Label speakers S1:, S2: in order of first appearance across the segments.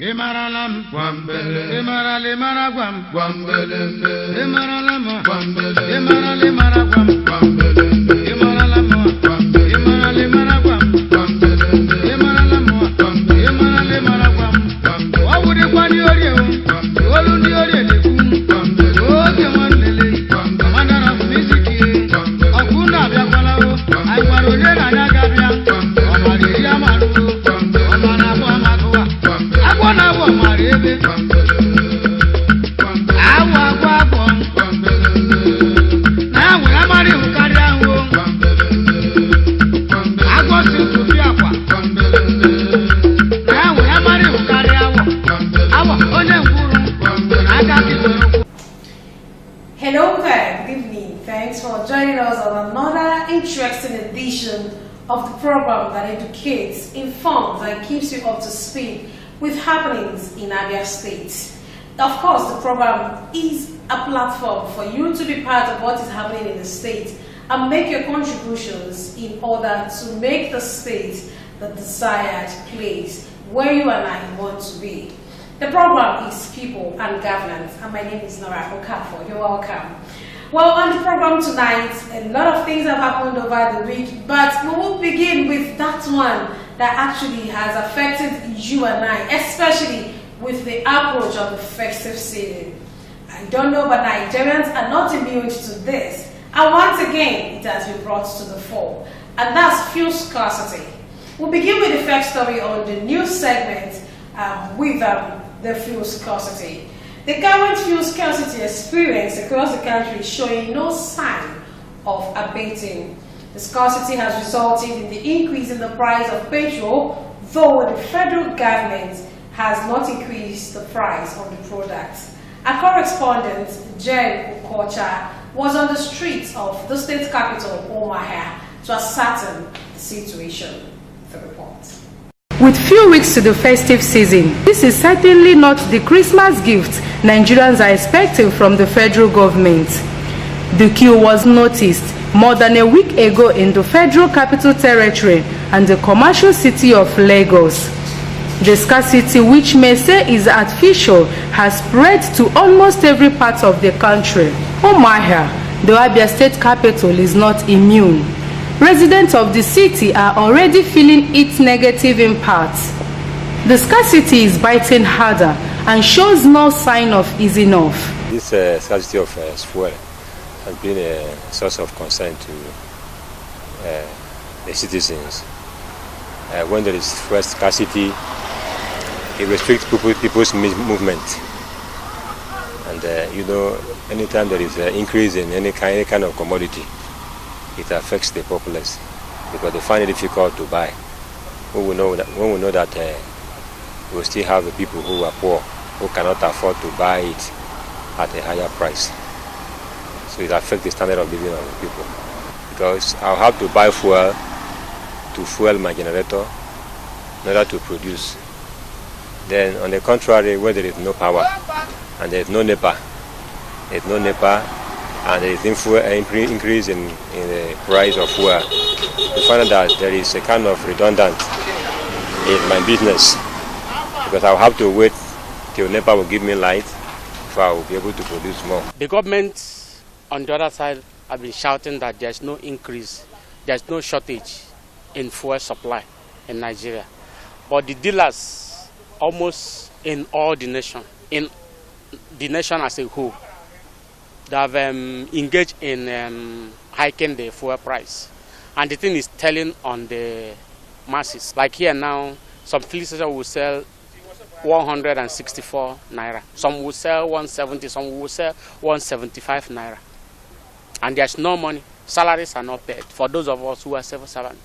S1: Imaralam, Guambele, Imaralimara Guam, Guambele, Imaralam, Guambele, Imaralimara Guam, Guambele, Imaralam, Guambele, Imaralimara Guam, Guambele, Imaralam, Guambele, Imaralimara Guam, Guambele. What would you want your you? All on your you, Guambele, oh, the one lily, Commander of Music, Akuna Biakwalao, I want to learn Anagabia, Omaria Maru, Omana Matua. Now when I'm married, who carry on home, I go to Biakwa. Now when I'm married, who carry on.
S2: Hello there, good evening. Thanks for joining us on another interesting edition of the program that educates, informs, and keeps you up to speed with happenings in Abia State. Of course, the program is a platform for you to be part of what is happening in the state and make your contributions in order to make the state the desired place where you and I want to be. The program is People and Governance, and my name is Nora Okafor. You're welcome. Well, on the program tonight, a lot of things have happened over the week, but we will begin with that one that actually has affected you and I, especially with the approach of the festive season. I don't know, but Nigerians are not immune to this. And once again, it has been brought to the fore, and that's fuel scarcity. We'll begin with the first story on the news segment with the fuel scarcity. The current fuel scarcity experience across the country is showing no sign of abating. The scarcity has resulted in the increase in the price of petrol, though the federal government has not increased the price on the product. Our correspondent, Jen Okocha, was on the streets of the state capital, Umuahia, to ascertain the situation. The report.
S3: With few weeks to the festive season, this is certainly not the Christmas gift Nigerians are expecting from the federal government. The queue was noticed more than a week ago in the Federal Capital Territory and the commercial city of Lagos. The scarcity, which may say is artificial, has spread to almost every part of the country. Umuahia, the Abia State capital, is not immune. Residents of the city are already feeling its negative impacts. The scarcity is biting harder and shows no sign of easing off.
S4: This scarcity of fuel has been a source of concern to the citizens. When there is fuel scarcity, it restricts people's movement. And anytime there is an increase in any kind of commodity, it affects the populace because they find it difficult to buy. When we know that we still have the people who are poor, who cannot afford to buy it at a higher price. So it affects the standard of living of the people. Because I'll have to buy fuel to fuel my generator in order to produce. Then on the contrary, where there is no power and there is no NEPA, and there is increase in the price of fuel, you find that there is a kind of redundant in my business because I'll have to wait till NEPA will give me light before I will be able to produce more.
S5: The government on the other side have been shouting that there's no increase, there's no shortage in fuel supply in Nigeria. But the dealers almost in all the nation, in the nation as a whole, they have engaged in hiking the fuel price. And the thing is telling on the masses. Like here now, some filling stations will sell 164 naira. Some will sell 170, some will sell 175 naira. And there's no money. Salaries are not paid for those of us who are civil servants.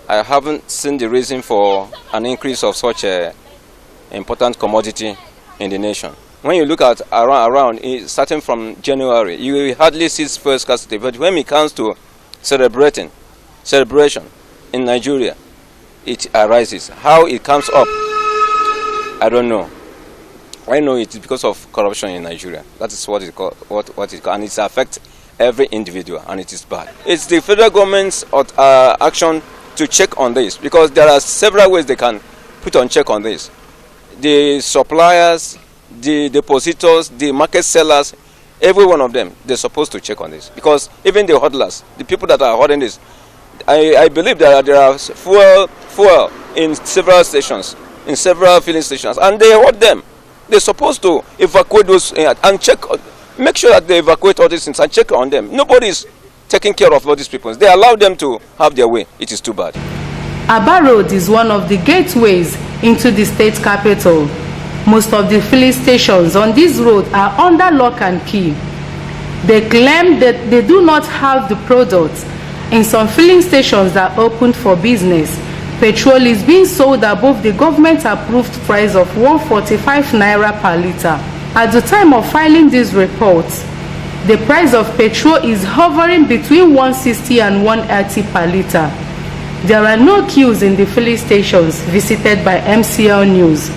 S6: I haven't seen the reason for an increase of such an important commodity in the nation. When you look at around starting from January, you will hardly see fuel scarcity. But when it comes to celebration in Nigeria, it arises. How it comes up, I don't know. I know it is because of corruption in Nigeria. That is what it and it affects every individual, and it is bad. It's the federal government's action to check on this, because there are several ways they can put on check on this. the suppliers, the depositors, the market sellers, every one of them, they're supposed to check on this. Because even the hodlers, the people that are holding this, I believe that there are fuel in several stations, in several filling stations, and they hold them. They're supposed to evacuate those and check, make sure that they evacuate all these things and check on them. Nobody's taking care of all these people. They allow them to have their way. It is too bad.
S3: Aba Road is one of the gateways into the state capital. Most of the filling stations on this road are under lock and key. They claim that they do not have the products. In some filling stations that are opened for business, petrol is being sold above the government-approved price of 145 naira per litre. At the time of filing these reports, the price of petrol is hovering between 160 and 180 per litre. There are no queues in the filling stations visited by MCL News,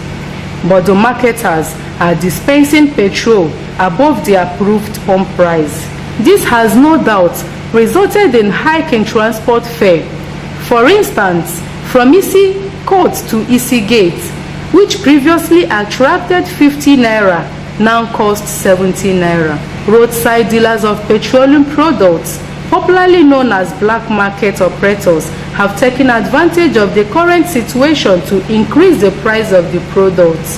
S3: but the marketers are dispensing petrol above the approved pump price. This has no doubt resulted in hike in transport fare. For instance, from Isi Court to Isi Gate, which previously attracted 50 naira, now costs 70 naira. Roadside dealers of petroleum products, popularly known as black market operators, have taken advantage of the current situation to increase the price of the products.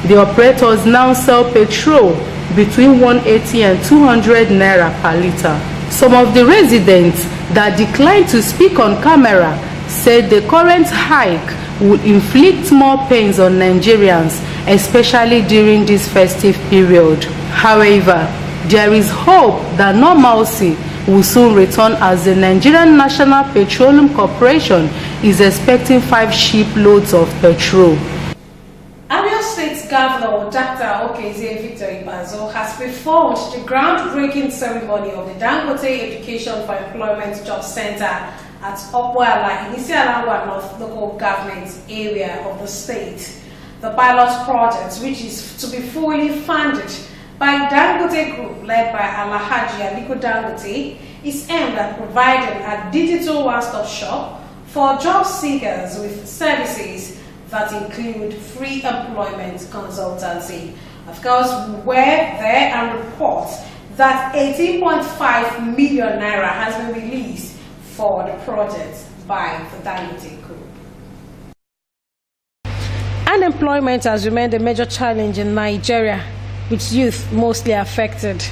S3: The operators now sell petrol between 180 and 200 naira per litre. Some of the residents that declined to speak on camera said the current hike will inflict more pains on Nigerians, especially during this festive period. However, there is hope that normalcy will soon return, as the Nigerian National Petroleum Corporation is expecting 5 shiploads of petrol.
S2: Abia State Governor Dr. Okezie Victor Ibazo has performed the groundbreaking ceremony of the Dangote Education for Employment Job Center at Okwa-Ala in Isialangwa North local government area of the state. The pilot project, which is to be fully funded by Dangote Group led by Alhaji Aliko Dangote, is aimed at providing a digital one-stop shop for job seekers with services that include free employment consultancy. Of course, we're there and report that 18.5 million naira has been released for the project by the Dangote Group. Unemployment has remained a major challenge in Nigeria, with youth mostly affected.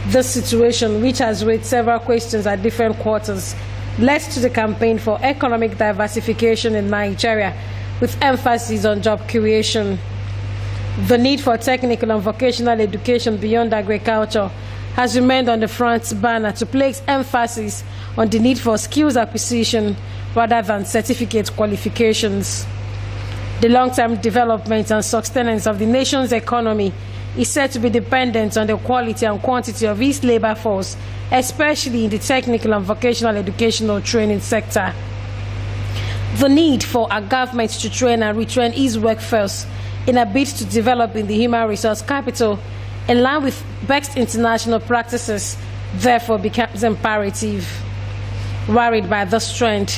S2: This situation, which has raised several questions at different quarters, led to the campaign for economic diversification in Nigeria, with emphasis on job creation. The need for technical and vocational education beyond agriculture has remained on the front burner to place emphasis on the need for skills acquisition rather than certificate qualifications. The long-term development and sustenance of the nation's economy is said to be dependent on the quality and quantity of its labor force, especially in the technical and vocational educational training sector. The need for a government to train and retrain its workforce in a bid to develop in the human resource capital in line with best international practices therefore becomes imperative. Worried by this trend,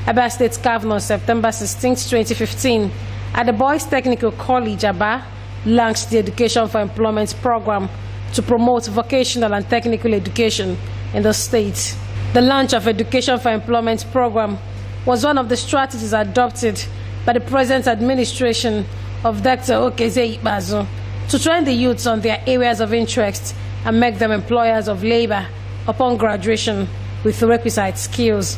S2: Abia State Governor September 16, 2015, at the Boys Technical College Aba, launched the Education for Employment program to promote vocational and technical education in the state. The launch of Education for Employment program was one of the strategies adopted by the present administration of Dr. Okezie Ibazo to train the youths on their areas of interest and make them employers of labor upon graduation with the requisite skills.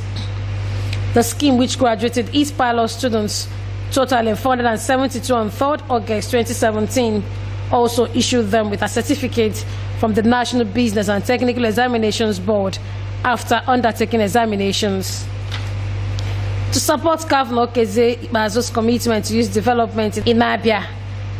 S2: The scheme, which graduated its pilot students totaling 472 on 3rd August 2017, also issued them with a certificate from the National Business and Technical Examinations Board after undertaking examinations. To support Governor Okezie Ibazo's commitment to youth development in Abia,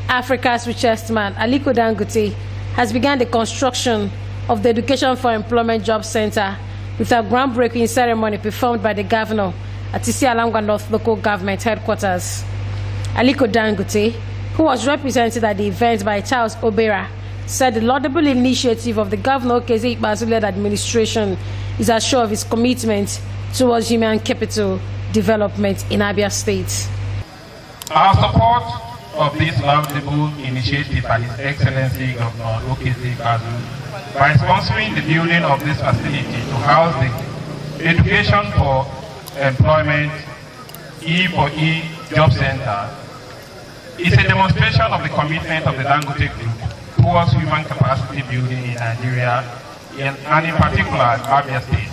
S2: Africa's richest man, Aliko Dangote, has begun the construction of the Education for Employment Job Center with a groundbreaking ceremony performed by the governor at Isialangwa North local government headquarters. Aliko Dangote, who was represented at the event by Charles Obera, said the laudable initiative of the Governor Okezie Ibazo-led administration is a show of his commitment towards human capital development in Abia State.
S7: Our support of this laudable initiative by His Excellency Governor Okezie Ikpeazu by sponsoring the building of this facility to house the Education for Employment E4E Job Center is a demonstration of the commitment of the Dangote Group towards human capacity building in Nigeria and in particular Abia State.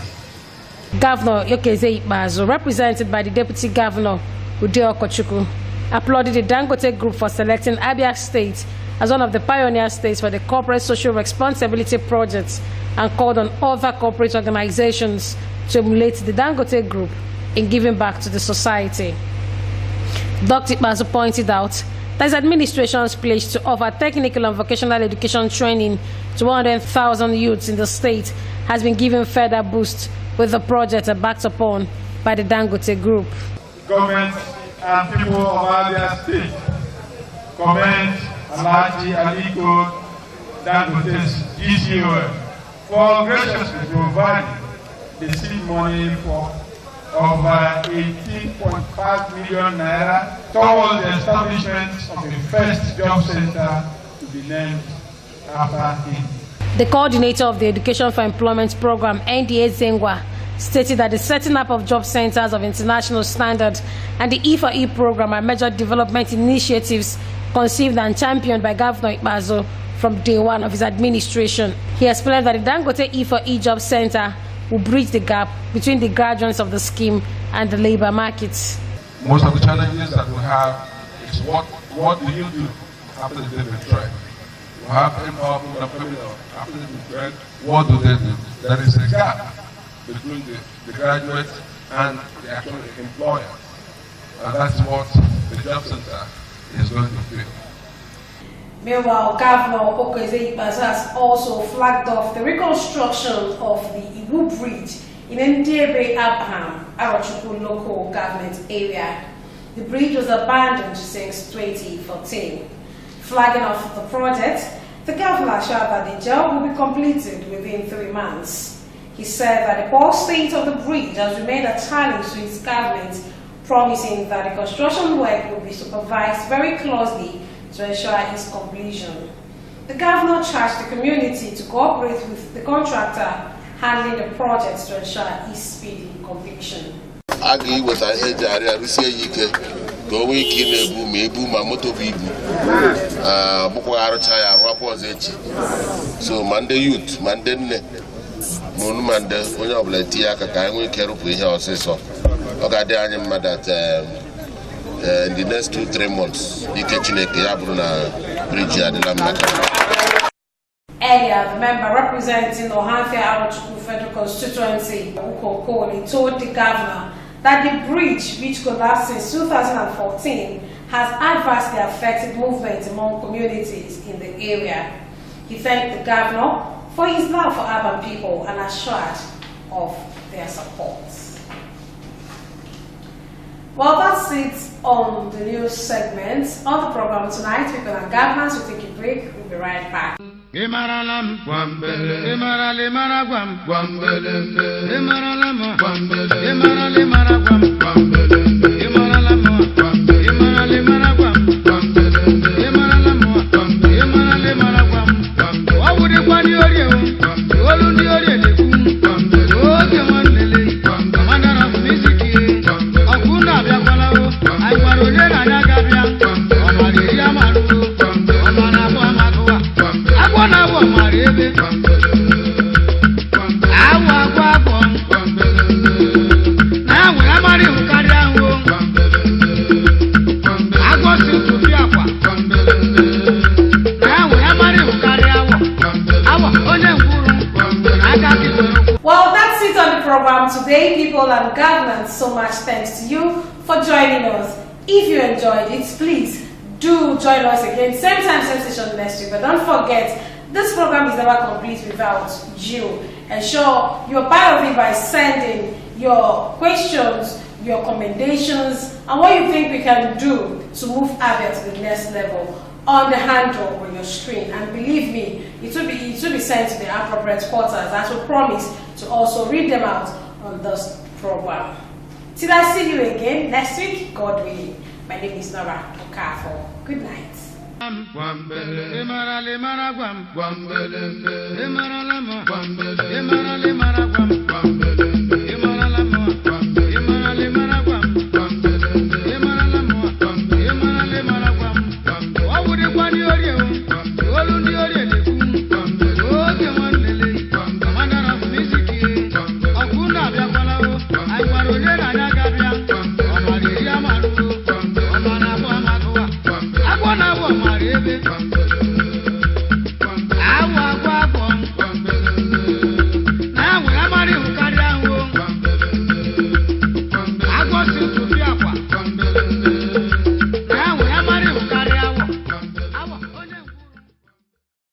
S2: Governor Okezie Ikpeazu, represented by the Deputy Governor Ude Okochukwu, applauded the Dangote Group for selecting Abia State as one of the pioneer states for the corporate social responsibility projects and called on other corporate organizations to emulate the Dangote Group in giving back to the society. Dr. Ikpeazu pointed out that his administration's pledge to offer technical and vocational education training to 100,000 youths in the state has been given further boost with the project backed upon by the Dangote Group.
S7: Government and people of Abia State commend Alhaji Aliko Dangote's GCOL for graciously providing the seed money for over 18.5 million naira towards the establishment of the first job center to be named after him.
S2: The coordinator of the Education for Employment Program, NDA Zengwa, stated that the setting up of job centers of international standard and the E4E program are major development initiatives conceived and championed by Governor Ikpeazu from day one of his administration. He explained that the Dangote E4E Job Center will bridge the gap between the graduates of the scheme and the labor markets.
S8: Most of the challenges that we have is what do you do after the trade? You have people after the trade, what do they do? There is a gap between the graduate and the actual employer. And that's what the job center is going to fill.
S2: Meanwhile, Governor Okezie Ikpeazu has also flagged off the reconstruction of the Iwu Bridge in Ndiebe Abraham, Arochukwu local government area. The bridge was abandoned since 2014. Flagging off the project, the governor assured that the job will be completed within 3 months. He said that the poor state of the bridge has remained a challenge to his government, promising that the construction work will be supervised very closely to ensure its completion. The governor charged the community to cooperate with the contractor handling the project to ensure its speedy completion.
S9: So Monday youth, Monday Monumande, when you have Tia Kakango, Kerupu here also. Okay, that in the next 2-3 months, you catch the Yabruna Bridge at the Lamaka.
S2: Earlier, the member representing Ohanfe Arochukwu Federal Constituency, Ukokoli, told the governor that the bridge, which collapsed since 2014, has adversely affected movement among communities in the area. He thanked the governor for his love for urban people and assured of their support. Well, that's it on the news segment. On the program tonight, People and Governance will take a break. We'll be right back. Today, People and Governance, so much thanks to you for joining us. If you enjoyed it, please do join us again, same time, same station next week. But don't forget, this program is never complete without you. Ensure you're part of it by sending your questions, your commendations, and what you think we can do to move Abia to the next level on the handle on your screen. And believe me, it will be sent to the appropriate quarters, as we promise to also read them out on this program. Till I see you again next week, God willing. My name is Nora Okafo. Good night.
S1: Gwambele, emara le mara gwam, gwambele, emara la mo, gwambele, emara le mara gwam, gwambele.